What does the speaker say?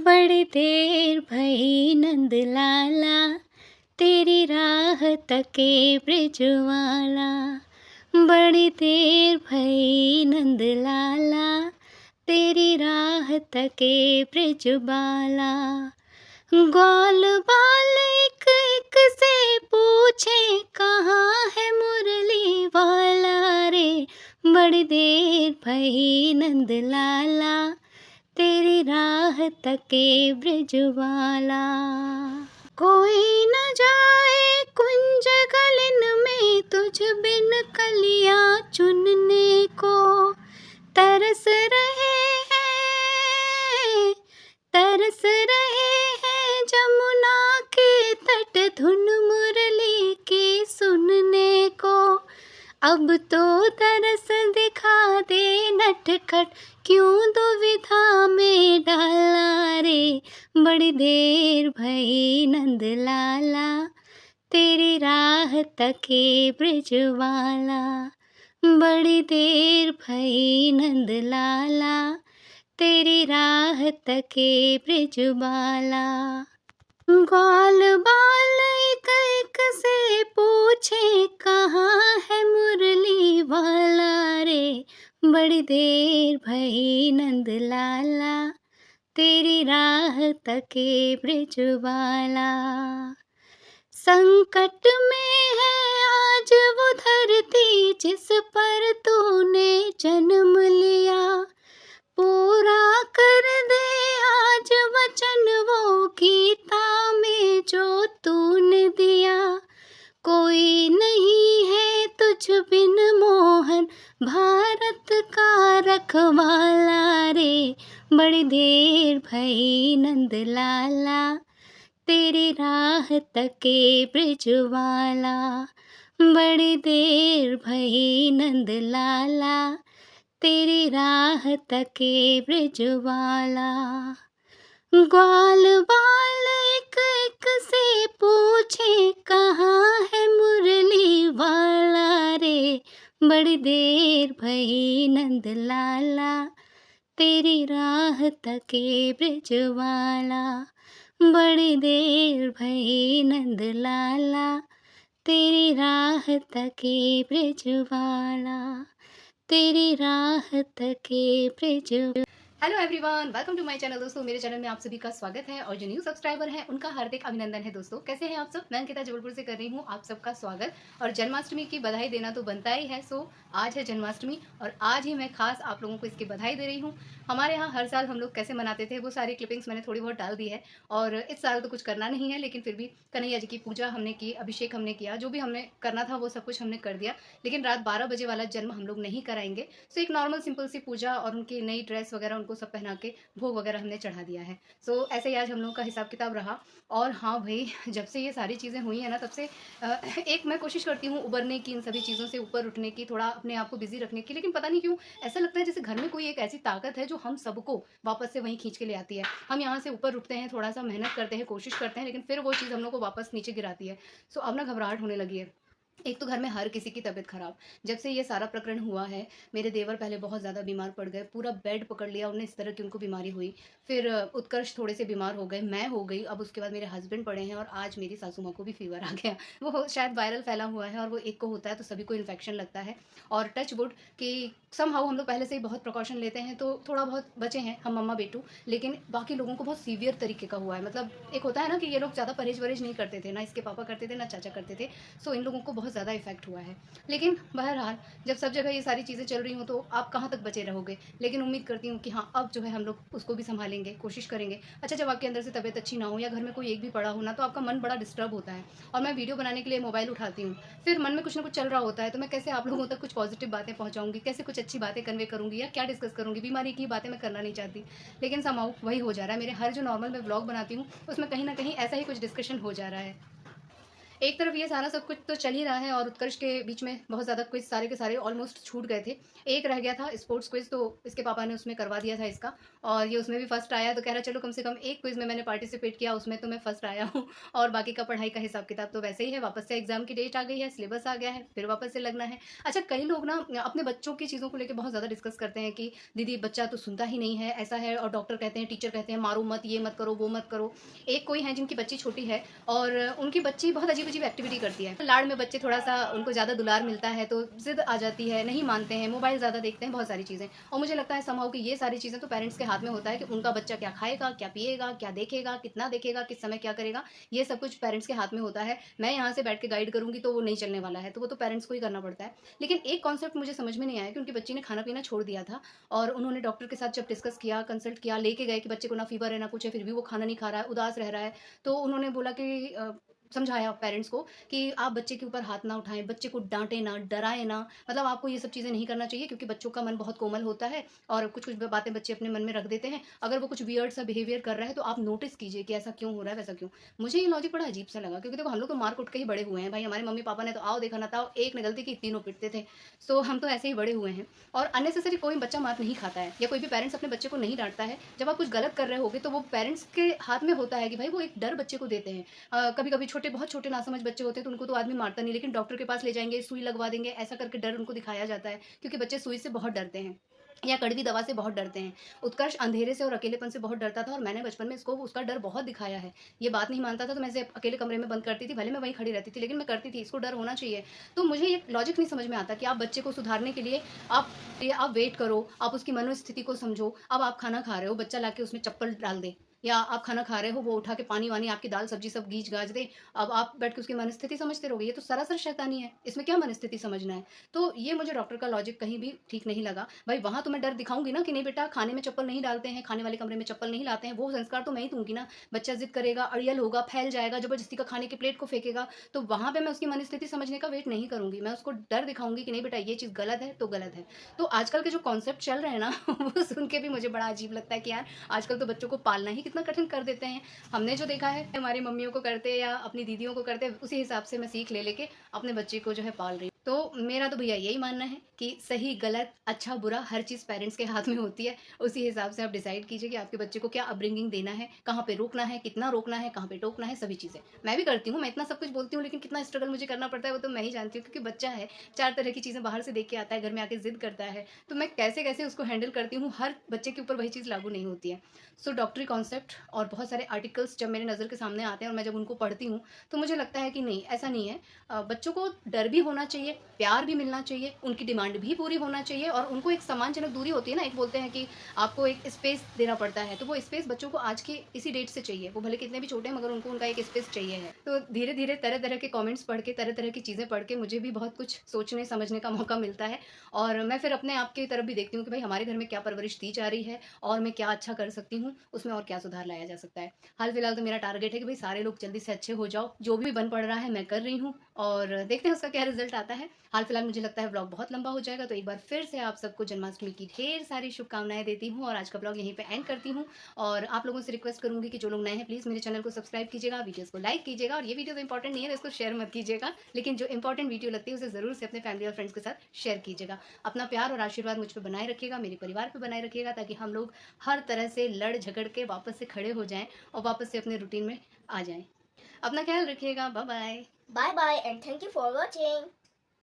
बड़ी देर भई नंद लाला, तेरी राह तके ब्रिजवाला। बड़ी देर भई नंद लाला, तेरी राह तके ब्रिजबाला। ग्वाल बाल एक एक से पूछे, कहाँ है मुरली वाला रे। बड़ी देर भई नंद लाला, तेरी राह तके ब्रिजवाला। कोई न जाए कुंज गलिन में, तुझ बिन कलियां चुनने को। तरस रहे हैं, तरस रहे हैं जमुना के तट, धुन मुरली की सुनने को। अब तो तरस दिखा दे नटखट, क्यों दुविधा में डाला रे। बड़ी देर भई नंद लाला, तेरी राह तके ब्रिजवाला। बड़ी देर भई नंद लाला, तेरी राह तके ब्रिजबाला। ग्वाल बाल एक एक से पूछे, कहाँ है मुरली वाला रे। बड़ी देर भई नंद लाला, तेरी राह तके ब्रिजवाला। संकट में है आज वो धरती, जिस पर तूने जन्म लिया। पूरा कर दे आज वचन वो गीता में जो तूने दिया। कोई नहीं है तुझ बिन मोहन, भारत का रखवाला रे। बड़ी देर भई नंद लाला, तेरी राह तके ब्रिजवाला। बड़ी देर भई नंद लाला, तेरी राह तके ब्रिजवाला। ग्वाल बाल एक एक से पूछे, कहाँ है मुरली वाला रे। बड़ी देर भई नंद लाला, तेरी राह तके ब्रिजवाला। बड़ी देर भई नंद लाला, तेरी राह तके ब्रिजवाला, तेरी राह तके Brij. Hello everyone, welcome to my channel. दोस्तों, मेरे चैनल में आप सभी का स्वागत है और जो न्यू सब्सक्राइबर हैं उनका हार्दिक अभिनंदन है। दोस्तों, कैसे हैं आप सब? मैं अंकिता जबलपुर से कर रही हूँ आप सबका स्वागत। और जन्माष्टमी की बधाई देना तो बनता ही है। सो आज है जन्माष्टमी और आज ही मैं खास आप लोगों को इसकी बधाई दे रही हूँ। हमारे यहाँ हर साल हम लोग कैसे मनाते थे वो सारी क्लिपिंग्स मैंने थोड़ी बहुत डाल दी है। और इस साल तो कुछ करना नहीं है, लेकिन फिर भी कन्हैया जी की पूजा हमने की, अभिषेक हमने किया, जो भी हमने करना था वो सब कुछ हमने कर दिया। लेकिन रात 12 बजे वाला जन्म हम लोग नहीं कराएंगे। सो एक नॉर्मल सिंपल सी पूजा और उनकी नई ड्रेस वगैरह उनको सब पहना के भोग वगैरह हमने चढ़ा दिया है। सो ऐसे ही आज हम लोगों का हिसाब किताब रहा। और हाँ भाई, जब से ये सारी चीज़ें हुई हैं ना, तब से एक मैं कोशिश करती हूँ उबरने की, इन सभी चीज़ों से ऊपर उठने की, थोड़ा अपने आप को बिजी रखने की। लेकिन पता नहीं क्यों ऐसा लगता है जैसे घर में कोई एक ऐसी ताकत है जो हम सबको वापस से वहीं खींच के ले आती है। हम यहाँ से ऊपर उठते हैं, थोड़ा सा मेहनत करते हैं, कोशिश करते हैं, लेकिन फिर वो चीज़ हम लोग को वापस नीचे गिराती है। सो अब ना घबराहट होने लगी है। एक तो घर में हर किसी की तबीयत खराब। जब से ये सारा प्रकरण हुआ है, मेरे देवर पहले बहुत ज़्यादा बीमार पड़ गए, पूरा बेड पकड़ लिया उन्हें, इस तरह की उनको बीमारी हुई। फिर उत्कर्ष थोड़े से बीमार हो गए, मैं हो गई, अब उसके बाद मेरे हस्बैंड पड़े हैं और आज मेरी सासू माँ को भी फीवर आ गया। वो शायद वायरल फैला हुआ है और वो एक को होता है तो सभी को इन्फेक्शन लगता है। और टच वुड कि समहाउ हम लोग पहले से ही बहुत प्रिकॉशन लेते हैं तो थोड़ा बहुत बचे हैं हम मम्मा बेटू। लेकिन बाकी लोगों को बहुत सीवियर तरीके का हुआ है। मतलब एक होता है ना कि ये लोग ज़्यादा परहेज वरहेज नहीं करते थे, ना इसके पापा करते थे ना चाचा करते थे। सो इन लोगों को बहुत ज़्यादा इफेक्ट हुआ है। लेकिन बहरहाल, जब सब जगह ये सारी चीज़ें चल रही हों तो आप कहाँ तक बचे रहोगे। लेकिन उम्मीद करती हूँ कि हाँ, अब जो है हम लोग उसको भी संभालेंगे, कोशिश करेंगे। अच्छा, जब आपके अंदर से तबीयत अच्छी ना हो या घर में कोई एक भी पड़ा हो ना, तो आपका मन बड़ा डिस्टर्ब होता है। और मैं वीडियो बनाने के लिए मोबाइल उठाती हूँ, फिर मन में कुछ ना कुछ चल रहा होता है, तो मैं कैसे आप लोगों तक कुछ पॉजिटिव बातें पहुँचाऊँगी, कैसे कुछ अच्छी बातें कन्वे करूँगी या क्या डिस्कस करूँगी। बीमारी की बातें मैं करना नहीं चाहती, लेकिन समहाउ वही हो जा रहा है। मेरे हर जो नॉर्मल मैं व्लॉग बनाती हूँ उसमें कहीं ना कहीं ऐसा ही कुछ डिस्कशन हो जा रहा है। एक तरफ ये सारा सब कुछ तो चल ही रहा है और उत्कर्ष के बीच में बहुत ज़्यादा क्विज सारे के सारे ऑलमोस्ट छूट गए थे। एक रह गया था स्पोर्ट्स क्विज, तो इसके पापा ने उसमें करवा दिया था इसका, और ये उसमें भी फर्स्ट आया, तो कह रहा चलो कम से कम एक क्विज में मैंने पार्टिसिपेट किया, उसमें तो मैं फर्स्ट आया हूँ। और बाकी का पढ़ाई का हिसाब किताब तो वैसे ही है, वापस से एग्जाम की डेट आ गई है, सिलेबस आ गया है, फिर वापस से लगना है। अच्छा, कई लोग ना अपने बच्चों की चीज़ों को लेकर बहुत ज़्यादा डिस्कस करते हैं कि दीदी बच्चा तो सुनता ही नहीं है, ऐसा है, और डॉक्टर कहते हैं, टीचर कहते हैं मारो मत, ये मत करो, वो मत करो। एक कोई है जिनकी बच्ची छोटी है और उनकी बच्ची बहुत अजीब अजीब एक्टिविटी करती है। लाड़ में बच्चे थोड़ा सा उनको ज़्यादा दुलार मिलता है तो जिद आ जाती है, नहीं मानते हैं, मोबाइल ज़्यादा देखते हैं, बहुत सारी चीज़ें। और मुझे लगता है समहाउ कि ये सारी चीज़ें तो पेरेंट्स के हाथ में होता है कि उनका बच्चा क्या खाएगा, क्या पिएगा, क्या देखेगा, कितना देखेगा, किस समय क्या करेगा, ये सब कुछ पेरेंट्स के हाथ में होता है। मैं यहाँ से बैठ के गाइड करूँगी तो वो नहीं चलने वाला है, तो वो तो पेरेंट्स को ही करना पड़ता है। लेकिन एक कॉन्सेप्ट मुझे समझ में नहीं आया कि उनकी बच्ची ने खाना पीना छोड़ दिया था, और उन्होंने डॉक्टर के साथ जब डिस्कस किया, कंसल्ट किया, लेके गए कि बच्चे को ना फीवर है ना कुछ है, फिर भी वो खाना नहीं खा रहा है, उदास रह रहा है। तो उन्होंने बोला कि समझाया पेरेंट्स को कि आप बच्चे के ऊपर हाथ ना उठाएं, बच्चे को डांटे ना, डराएं ना, मतलब आपको ये सब चीज़ें नहीं करना चाहिए, क्योंकि बच्चों का मन बहुत कोमल होता है और कुछ कुछ बातें बच्चे अपने मन में रख देते हैं। अगर वो कुछ वियर्ड सा बिहेवियर कर रहा है तो आप नोटिस कीजिए कि ऐसा क्यों हो रहा है, वैसा क्यों। मुझे ये लॉजिक बड़ा अजीब सा लगा, क्योंकि देखो हम लोग तो मार कुट के ही बड़े हुए हैं भाई, हमारे मम्मी पापा ने तो आओ देखा ना था, एक ने गलती की तीनों पिटते थे। सो हम तो ऐसे ही बड़े हुए हैं। और अननेसेसरी कोई बच्चा मार नहीं खाता है, या कोई भी पेरेंट्स अपने बच्चे को नहीं डांटता है। जब आप कुछ गलत कर रहे होगे तो वो पेरेंट्स के हाथ में होता है कि भाई वो एक डर बच्चे को देते हैं। कभी कभी छोटे, बहुत छोटे नासमझ बच्चे होते हैं तो उनको तो आदमी मारता नहीं, लेकिन डॉक्टर के पास ले जाएंगे, सुई लगवा देंगे, ऐसा करके डर उनको दिखाया जाता है, क्योंकि बच्चे सुई से बहुत डरते हैं या कड़वी दवा से बहुत डरते हैं। उत्कर्ष अंधेरे से और अकेलेपन से बहुत डरता था, और मैंने बचपन में इसको उसका डर बहुत दिखाया है। ये बात नहीं मानता था तो मैं इसे अकेले कमरे में बंद करती थी, भले मैं वहीं खड़ी रहती थी, लेकिन मैं करती थी, इसको डर होना चाहिए। तो मुझे ये लॉजिक नहीं समझ में आता कि आप बच्चे को सुधारने के लिए आप वेट करो, आप उसकी मनोस्थिति को समझो। अब आप खाना खा रहे हो, बच्चा लाके उसमें चप्पल डाल दे, या आप खाना खा रहे हो, वो उठा के पानी वानी आपकी दाल सब्जी सब गीच गाज दे, अब आप बैठ के उसकी मनस्थिति समझते रहोगे, ये तो सरासर शैतानी है, इसमें क्या मनस्थिति समझना है। तो ये मुझे डॉक्टर का लॉजिक कहीं भी ठीक नहीं लगा। भाई वहां तो मैं डर दिखाऊंगी ना कि नहीं बेटा खाने में चप्पल नहीं डालते हैं, खाने वाले कमरे में चप्पल नहीं लाते हैं, वो संस्कार तो मैं ही दूंगी ना। बच्चा जिद करेगा, अड़ियल होगा, फैल जाएगा, जबरदस्ती का खाने की प्लेट को फेंकेगा, तो वहां पे मैं उसकी मनस्थिति समझने का वेट नहीं करूंगी, मैं उसको डर दिखाऊंगी कि नहीं बेटा ये चीज गलत है तो गलत है। तो आजकल के जो कॉन्सेप्ट चल रहे हैं ना वो सुन के भी मुझे बड़ा अजीब लगता है कि यार आजकल तो बच्चों को पालना ही कितना कठिन कर देते हैं। हमने जो देखा है हमारी मम्मियों को करते या अपनी दीदियों को करते, उसी हिसाब से मैं सीख ले लेके अपने बच्चे को जो है पाल रही हूँ। तो मेरा तो भैया यही मानना है कि सही गलत अच्छा बुरा हर चीज़ पेरेंट्स के हाथ में होती है। उसी हिसाब से आप डिसाइड कीजिए कि आपके बच्चे को क्या अपब्रिंगिंग देना है, कहाँ पे रोकना है, कितना रोकना है, कहाँ पे टोकना है, सभी चीज़ें मैं भी करती हूँ। मैं इतना सब कुछ बोलती हूँ, लेकिन कितना स्ट्रगल मुझे करना पड़ता है वो तो मैं ही जानती हूँ, क्योंकि बच्चा है, चार तरह की चीज़ें बाहर से देख के आता है, घर में आके जिद करता है, तो मैं कैसे कैसे उसको हैंडल करती हूँ। हर बच्चे के ऊपर वही चीज़ लागू नहीं होती है। सो डॉक्टरी कॉन्सेप्ट और बहुत सारे आर्टिकल्स जब मेरे नज़र के सामने आते हैं और मैं जब उनको पढ़ती हूँ, तो मुझे लगता है कि नहीं, ऐसा नहीं है। बच्चों को डर भी होना चाहिए, प्यार भी मिलना चाहिए, उनकी डिमांड भी पूरी होना चाहिए, और उनको एक सम्मानजनक दूरी होती है ना, एक बोलते हैं कि आपको एक स्पेस देना पड़ता है, तो वो स्पेस बच्चों को आज की इसी डेट से चाहिए। वो भले कितने भी छोटे हैं मगर उनको उनका एक स्पेस चाहिए है। तो धीरे धीरे तरह तरह के कमेंट्स पढ़ के, तरह तरह की चीज़ें पढ़ के मुझे भी बहुत कुछ सोचने समझने का मौका मिलता है, और मैं फिर अपने आप की तरफ भी देखती हूँ कि भाई हमारे घर में क्या परवरिश दी जा रही है, और मैं क्या अच्छा कर सकती हूँ, उसमें और क्या सुधार लाया जा सकता है। हाल फिलहाल तो मेरा टारगेट है कि भाई सारे लोग जल्दी से अच्छे हो जाओ, जो भी बन पड़ रहा है मैं कर रही हूँ, और देखते हैं उसका क्या रिजल्ट आता है। हाल फिलहाल मुझे लगता है व्लॉग बहुत लंबा हो जाएगा, तो एक बार फिर से आप सबको जन्माष्टमी की ढेर सारी शुभकामनाएं देती हूँ, और आज का ब्लॉग यहीं पे एंड करती हूँ। और आप लोगों से रिक्वेस्ट करूंगी कि जो लोग नए हैं प्लीज़ मेरे चैनल को सब्सक्राइब कीजिएगा, वीडियोस को लाइक कीजिएगा, और ये वीडियो तो इंपॉर्टेंट नहीं है इसको शेयर मत कीजिएगा, लेकिन जो इंपॉर्टेंट वीडियो लगती है उसे ज़रूर से अपने फैमिली और फ्रेंड्स के साथ शेयर कीजिएगा। अपना प्यार और आशीर्वाद मुझ पर बनाए रखिएगा, मेरे परिवार पर बनाए रखिएगा, ताकि हम लोग हर तरह से लड़ झगड़ के वापस से खड़े हो जाएं और वापस से अपने रूटीन में आ जाएं। अपना ख्याल रखिएगा, bye bye. Bye bye and thank you for watching.